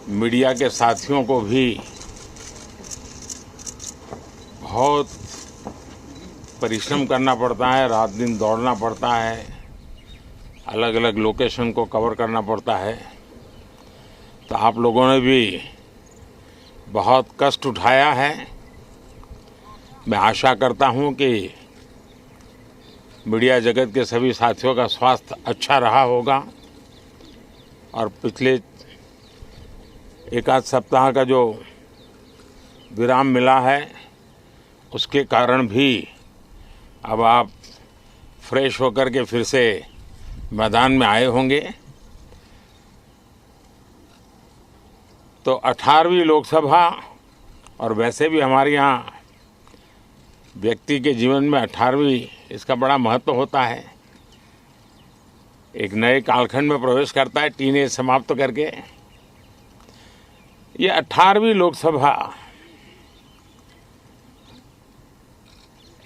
Media के साथियों को भी बहुत परिश्रम करना पड़ता है, रात दिन दौड़ना पड़ता है, अलग अलग लोकेशन को कवर करना पड़ता है। तो आप लोगों ने भी बहुत कष्ट उठाया है। मैं आशा करता हूं कि मीडिया जगत के सभी साथियों का स्वास्थ्य अच्छा रहा होगा और पिछले एक आध सप्ताह का जो विराम मिला है उसके कारण भी अब आप फ्रेश होकर के फिर से मैदान में आए होंगे। तो 18वीं लोकसभा, और वैसे भी हमारे यहाँ व्यक्ति के जीवन में 18वीं इसका बड़ा महत्व होता है। एक नए कालखंड में प्रवेश करता है, टीनेज समाप्त करके। ये 18वीं लोकसभा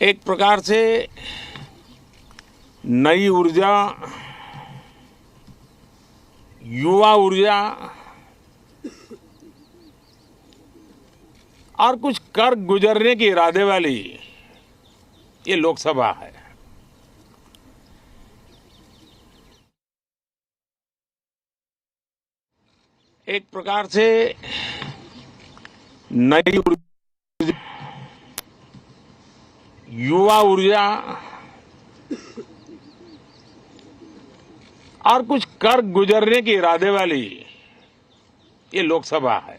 एक प्रकार से नई ऊर्जा, युवा ऊर्जा और कुछ कर गुजरने के इरादे वाली ये लोकसभा है। एक प्रकार से नई ऊर्जा, युवा ऊर्जा और कुछ कर गुजरने के इरादे वाली ये लोकसभा है।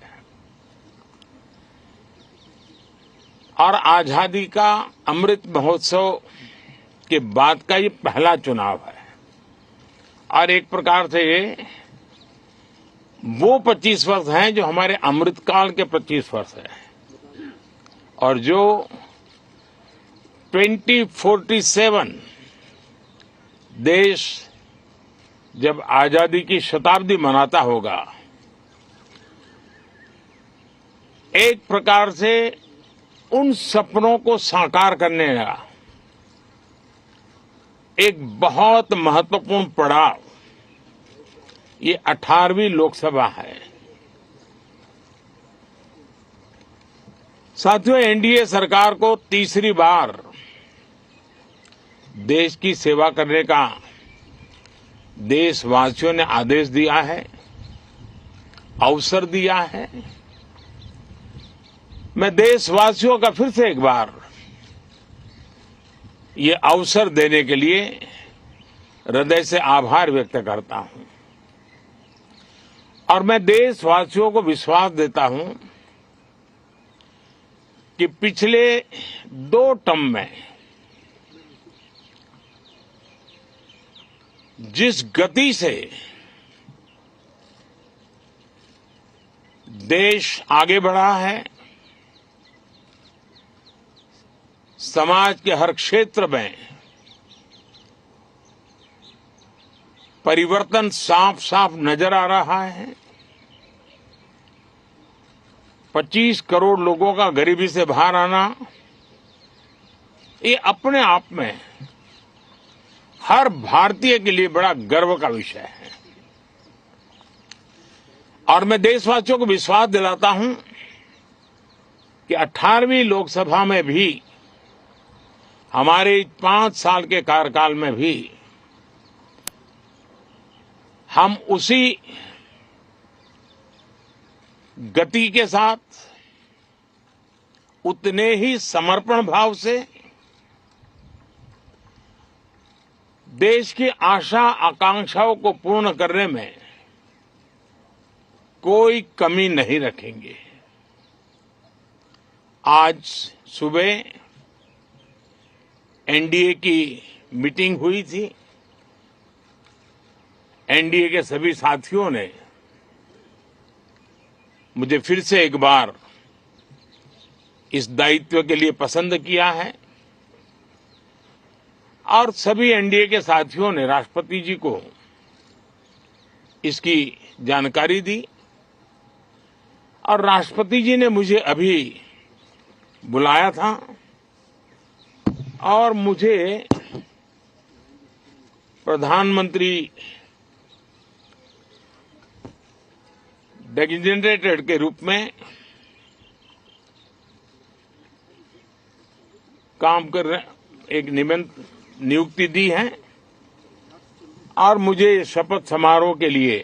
और आजादी का अमृत महोत्सव के बाद का ये पहला चुनाव है। और एक प्रकार से वो 25 वर्ष हैं जो हमारे अमृतकाल के 25 वर्ष हैं, और जो 2047 देश जब आजादी की शताब्दी मनाता होगा, एक प्रकार से उन सपनों को साकार करने का एक बहुत महत्वपूर्ण पड़ाव ये 18वीं लोकसभा है। साथियों, एनडीए सरकार को तीसरी बार देश की सेवा करने का देशवासियों ने आदेश दिया है, अवसर दिया है। मैं देशवासियों का फिर से एक बार ये अवसर देने के लिए हृदय से आभार व्यक्त करता हूं। और मैं देशवासियों को विश्वास देता हूं कि पिछले 2 टर्म में जिस गति से देश आगे बढ़ा है, समाज के हर क्षेत्र में परिवर्तन साफ साफ नजर आ रहा है। 25 करोड़ लोगों का गरीबी से बाहर आना, ये अपने आप में हर भारतीय के लिए बड़ा गर्व का विषय है। और मैं देशवासियों को विश्वास दिलाता हूं कि 18वीं लोकसभा में भी, हमारे 5 साल के कार्यकाल में भी, हम उसी गति के साथ, उतने ही समर्पण भाव से देश की आशा आकांक्षाओं को पूर्ण करने में कोई कमी नहीं रखेंगे। आज सुबह एनडीए की मीटिंग हुई थी। एनडीए के सभी साथियों ने मुझे फिर से एक बार इस दायित्व के लिए पसंद किया है, और सभी एनडीए के साथियों ने राष्ट्रपति जी को इसकी जानकारी दी। और राष्ट्रपति जी ने मुझे अभी बुलाया था और मुझे प्रधानमंत्री डेजिग्नेटेड के रूप में काम कर रहे एक नियुक्ति दी है और मुझे शपथ समारोह के लिए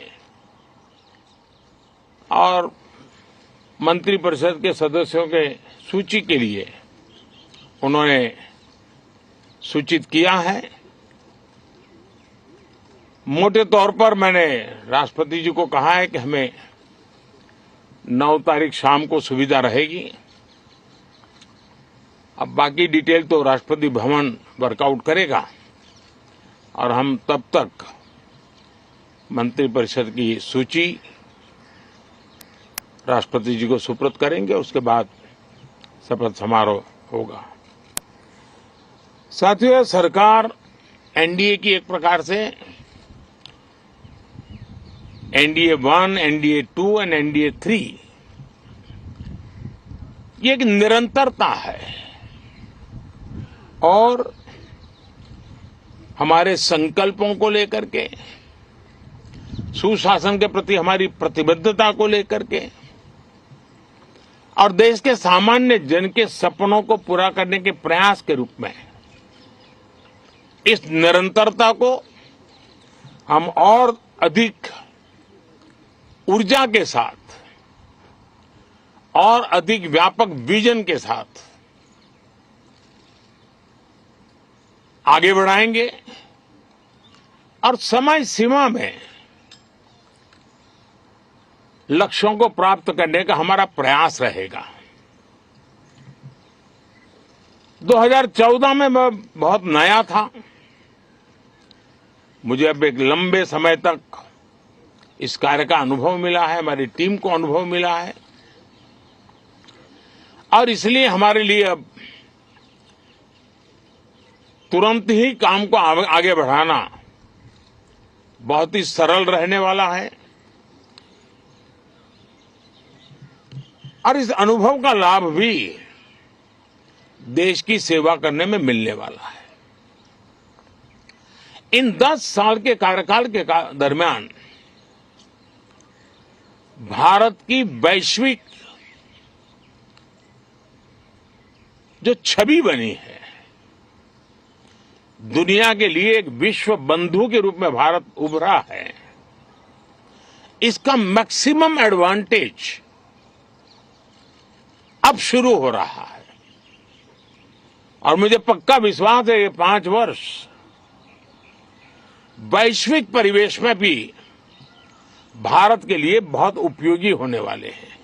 और मंत्रिपरिषद के सदस्यों के सूची के लिए उन्होंने सूचित किया है। मोटे तौर पर मैंने राष्ट्रपति जी को कहा है कि हमें 9 तारीख शाम को सुविधा रहेगी। अब बाकी डिटेल तो राष्ट्रपति भवन वर्कआउट करेगा और हम तब तक मंत्रिपरिषद की सूची राष्ट्रपति जी को सुपुर्द करेंगे। उसके बाद शपथ समारोह होगा। साथियों, सरकार एनडीए की एक प्रकार से एनडीए 1, एनडीए 2 और एनडीए 3 ये एक निरंतरता है और हमारे संकल्पों को लेकर के, सुशासन के प्रति हमारी प्रतिबद्धता को लेकर के और देश के सामान्य जन के सपनों को पूरा करने के प्रयास के रूप में इस निरंतरता को हम और अधिक ऊर्जा के साथ और अधिक व्यापक विजन के साथ आगे बढ़ाएंगे और समय सीमा में लक्ष्यों को प्राप्त करने का हमारा प्रयास रहेगा। 2014 में मैं बहुत नया था। मुझे अब एक लंबे समय तक इस कार्य का अनुभव मिला है, हमारी टीम को अनुभव मिला है और इसलिए हमारे लिए अब तुरंत ही काम को आगे बढ़ाना बहुत ही सरल रहने वाला है और इस अनुभव का लाभ भी देश की सेवा करने में मिलने वाला है। इन 10 साल के कार्यकाल के दरमियान भारत की वैश्विक जो छवि बनी है, दुनिया के लिए एक विश्व बंधु के रूप में भारत उभरा है, इसका मैक्सिमम एडवांटेज अब शुरू हो रहा है और मुझे पक्का विश्वास है ये 5 वर्ष वैश्विक परिवेश में भी भारत के लिए बहुत उपयोगी होने वाले हैं।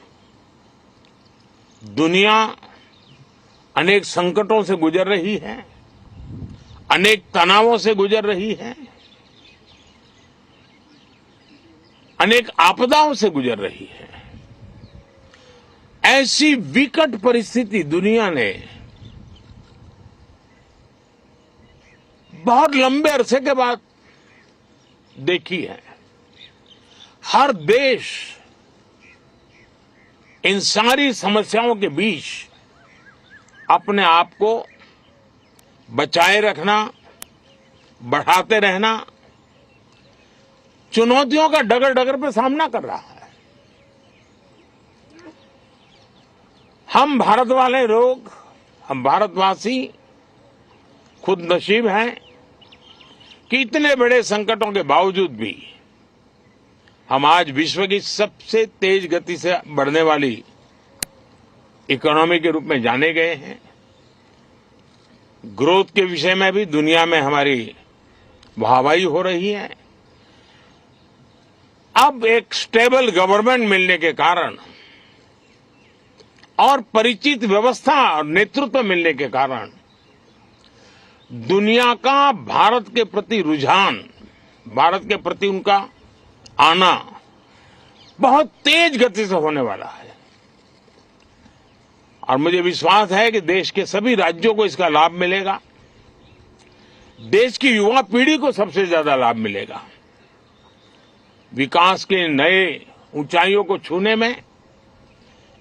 दुनिया अनेक संकटों से गुजर रही है, अनेक तनावों से गुजर रही है, अनेक आपदाओं से गुजर रही है। ऐसी विकट परिस्थिति दुनिया ने बहुत लंबे अरसे के बाद देखी है। हर देश इन सारी समस्याओं के बीच अपने आप को बचाए रखना, बढ़ाते रहना, चुनौतियों का डगर डगर पे सामना कर रहा है। हम भारत वाले लोग, हम भारतवासी खुद नसीब हैं कि इतने बड़े संकटों के बावजूद भी हम आज विश्व की सबसे तेज गति से बढ़ने वाली इकोनॉमी के रूप में जाने गए हैं। ग्रोथ के विषय में भी दुनिया में हमारी वाहवाही हो रही है। अब एक स्टेबल गवर्नमेंट मिलने के कारण और परिचित व्यवस्था और नेतृत्व मिलने के कारण दुनिया का भारत के प्रति रुझान, भारत के प्रति उनका आना बहुत तेज गति से होने वाला है और मुझे विश्वास है कि देश के सभी राज्यों को इसका लाभ मिलेगा। देश की युवा पीढ़ी को सबसे ज्यादा लाभ मिलेगा। विकास के नए ऊंचाइयों को छूने में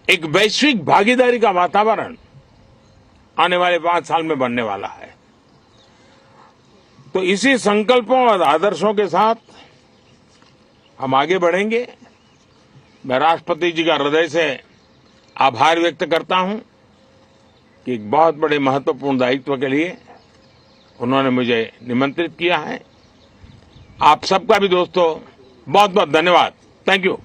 एक वैश्विक भागीदारी का वातावरण आने वाले 5 साल में बनने वाला है। तो इसी संकल्पों और आदर्शों के साथ हम आगे बढ़ेंगे मैं राष्ट्रपति जी का हृदय से आभार व्यक्त करता हूं कि एक बहुत बड़े महत्वपूर्ण दायित्व के लिए उन्होंने मुझे निमंत्रित किया है। आप सबका भी दोस्तों बहुत बहुत धन्यवाद। Thank you.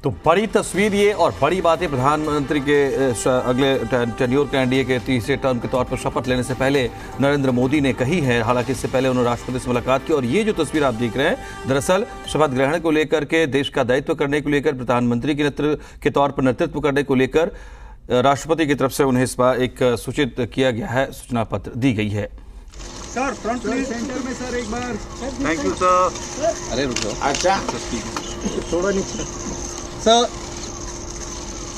तो बड़ी तस्वीर ये और बड़ी बातें प्रधानमंत्री के अगले टेन्योर के एनडीए के तीसरे टर्म के तौर पर शपथ लेने से पहले नरेंद्र मोदी ने कही है। हालांकि इससे पहले उन्होंने राष्ट्रपति से मुलाकात की और ये जो तस्वीर आप देख रहे हैं दरअसल शपथ ग्रहण को लेकर के, देश का दायित्व करने को लेकर, प्रधानमंत्री के तौर पर नेतृत्व करने को लेकर राष्ट्रपति की तरफ से उन्हें इस बार एक सूचित किया गया है, सूचना पत्र दी गई है। सर फ्रंट प्लीज सेंटर में सर एक बार। Thank you sir. अरे रुको। अच्छा थोड़ा नीचे सर।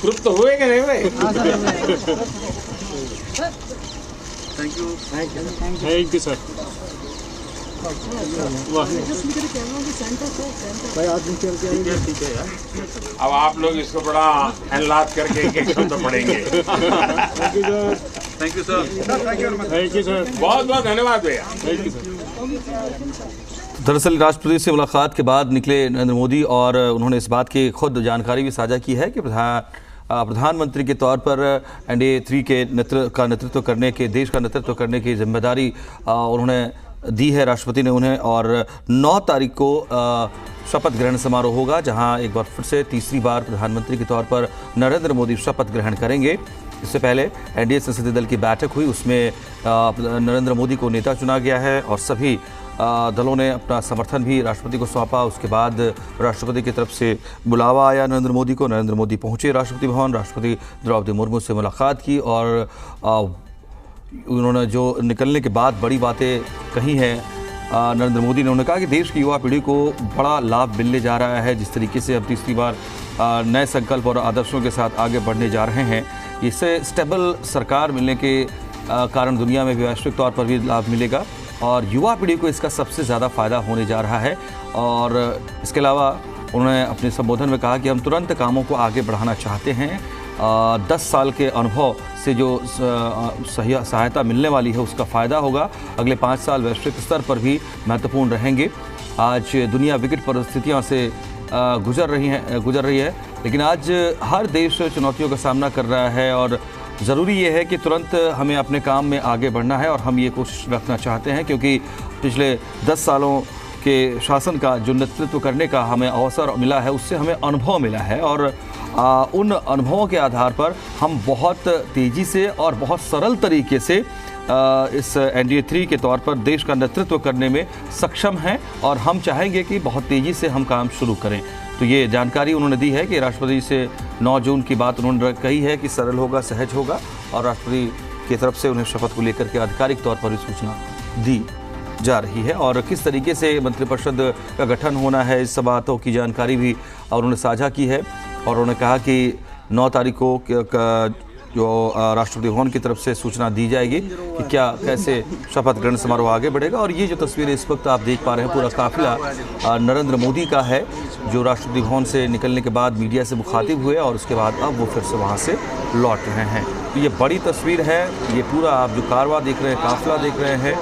तृप्त तो हुए कि नहीं हुए? Thank you. Thank you sir. भाई आदमी चल के आएंगे। ठीक है यार। अब आप लोग इसको बड़ा एनलाज करके एक शब्द पढ़ेंगे। Thank you sir. Thank you sir. बहुत बहुत धन्यवाद भैया। Thank you sir. दरअसल राष्ट्रपति से मुलाकात के बाद निकले नरेंद्र मोदी और उन्होंने इस बात की खुद जानकारी भी साझा की है कि प्रधानमंत्री के तौर पर एनडीए 3 के नेतृत्व करने के, देश का नेतृत्व करने की जिम्मेदारी उन्होंने दी है राष्ट्रपति ने उन्हें। और 9 तारीख को शपथ ग्रहण समारोह होगा, जहां एक बार फिर से तीसरी बार प्रधानमंत्री के तौर पर नरेंद्र मोदी शपथ ग्रहण करेंगे। इससे पहले एनडीए संसदीय दल की बैठक हुई, उसमें नरेंद्र मोदी को नेता चुना गया है और सभी दलों ने अपना समर्थन भी राष्ट्रपति को सौंपा। उसके बाद राष्ट्रपति की तरफ से बुलावा आया नरेंद्र मोदी को। नरेंद्र मोदी पहुंचे राष्ट्रपति भवन, राष्ट्रपति द्रौपदी मुर्मू से मुलाकात की और उन्होंने जो निकलने के बाद बड़ी बातें कही हैं नरेंद्र मोदी ने। उन्होंने कहा कि देश की युवा पीढ़ी को बड़ा लाभ मिलने जा रहा है, जिस तरीके से अब तीसरी बार नए संकल्प और आदर्शों के साथ आगे बढ़ने जा रहे हैं। इससे स्टेबल सरकार मिलने के कारण दुनिया में भी वैश्विक तौर पर भी लाभ मिलेगा और युवा पीढ़ी को इसका सबसे ज़्यादा फ़ायदा होने जा रहा है। और इसके अलावा उन्होंने अपने संबोधन में कहा कि हम तुरंत कामों को आगे बढ़ाना चाहते हैं। 10 साल के अनुभव से जो सहायता मिलने वाली है उसका फ़ायदा होगा। अगले 5 साल वैश्विक स्तर पर भी महत्वपूर्ण रहेंगे। आज दुनिया विकट परिस्थितियों से गुजर रही है, लेकिन आज हर देश चुनौतियों का सामना कर रहा है और ज़रूरी ये है कि तुरंत हमें अपने काम में आगे बढ़ना है और हम ये कोशिश रखना चाहते हैं क्योंकि पिछले 10 सालों के शासन का जो नेतृत्व करने का हमें अवसर मिला है, उससे हमें अनुभव मिला है और उन अनुभवों के आधार पर हम बहुत तेज़ी से और बहुत सरल तरीके से इस एनडीए 3 के तौर पर देश का नेतृत्व करने में सक्षम हैं और हम चाहेंगे कि बहुत तेज़ी से हम काम शुरू करें। तो ये जानकारी उन्होंने दी है कि राष्ट्रपति से 9 जून की बात उन्होंने कही है कि सरल होगा, सहज होगा और राष्ट्रपति की तरफ से उन्हें शपथ को लेकर के आधिकारिक तौर पर भी सूचना दी जा रही है। और किस तरीके से मंत्रिपरिषद का गठन होना है, इस सब बातों की जानकारी भी उन्होंने साझा की है और उन्होंने कहा कि 9 तारीख को जो राष्ट्रपति भवन की तरफ से सूचना दी जाएगी कि क्या कैसे शपथ ग्रहण समारोह आगे बढ़ेगा। और ये जो तस्वीरें इस वक्त आप देख पा रहे हैं, पूरा काफिला नरेंद्र मोदी का है जो राष्ट्रपति भवन से निकलने के बाद मीडिया से मुखातिब हुए और उसके बाद अब वो फिर से वहाँ से लौट रहे हैं। तो ये बड़ी तस्वीर है, ये पूरा आप जो कारवां देख रहे हैं, काफिला देख रहे हैं,